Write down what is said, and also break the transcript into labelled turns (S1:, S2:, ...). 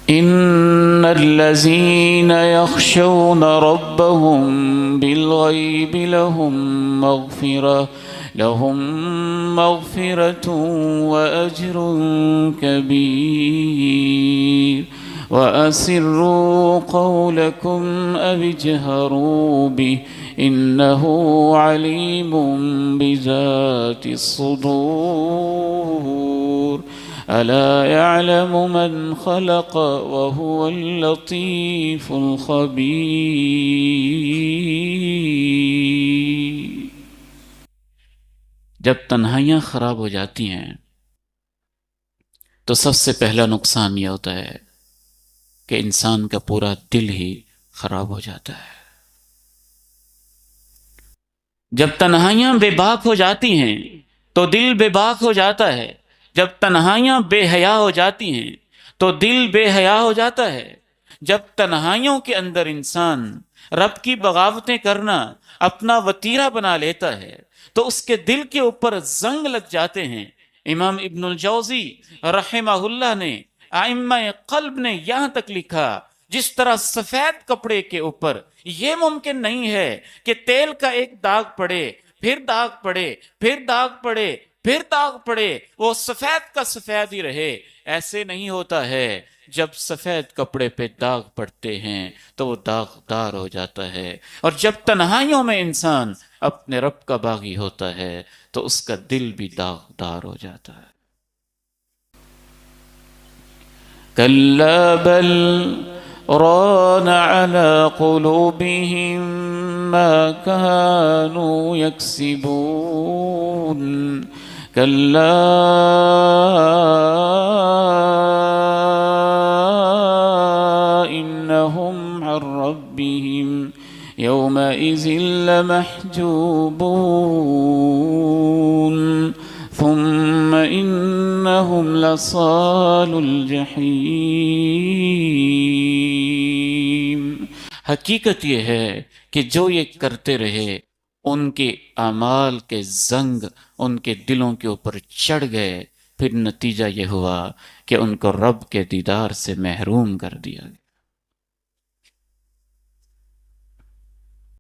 S1: इन्नल्लज़ीना यख़शौना रब्बहुम बिलग़ैबि लहुम मग़फ़िरतुन व अज्रुन कबीर व अस्सिर्रू क़ौलकुम अव इजहरू बिही इन्नहु अलीमुम बिज़ातिस्सुदूर अला यअलमु मन खलक़ व हुवल लतीफ़ुल ख़बीर। जब तन्हाइयाँ ख़राब हो जाती हैं तो सबसे पहला नुकसान यह होता है कि इंसान का पूरा दिल ही ख़राब हो जाता है। जब तन्हाइयाँ बेबाक हो जाती हैं तो दिल बेबाक हो जाता है। जब तन्हाइयाँ बेहया हो जाती हैं तो दिल बेहया हो जाता है। जब तन्हाइयों के अंदर इंसान रब की बगावतें करना अपना वतीरा बना लेता है तो उसके दिल के ऊपर जंग लग जाते हैं। इमाम इब्नुल जौज़ी रहमहुल्लाह ने, आइम्मा क़ल्ब ने यहाँ तक लिखा, जिस तरह सफेद कपड़े के ऊपर यह मुमकिन नहीं है कि तेल का एक दाग पड़े, फिर दाग पड़े, फिर दाग पड़े, फिर दाग पड़े, वो सफेद का सफेद ही रहे, ऐसे नहीं होता है। जब सफेद कपड़े पे दाग पड़ते हैं तो वो दागदार हो जाता है। और जब तन्हाइयों में इंसान अपने रब का बागी होता है तो उसका दिल भी दागदार हो जाता है। कल्ला बल रान अला क़ुलूबिहिम मा कानू यक्सिबून कल्ला इन्नहुम अन रब्बिहिम यौमइज़िन लमहजूबून थुम्म इन्नहुम लसालुल जहीम। हकीकत यह है कि जो ये करते रहे उनके अमाल के जंग उनके दिलों के ऊपर चढ़ गए, फिर नतीजा यह हुआ कि उनको रब के दीदार से महरूम कर दिया गया।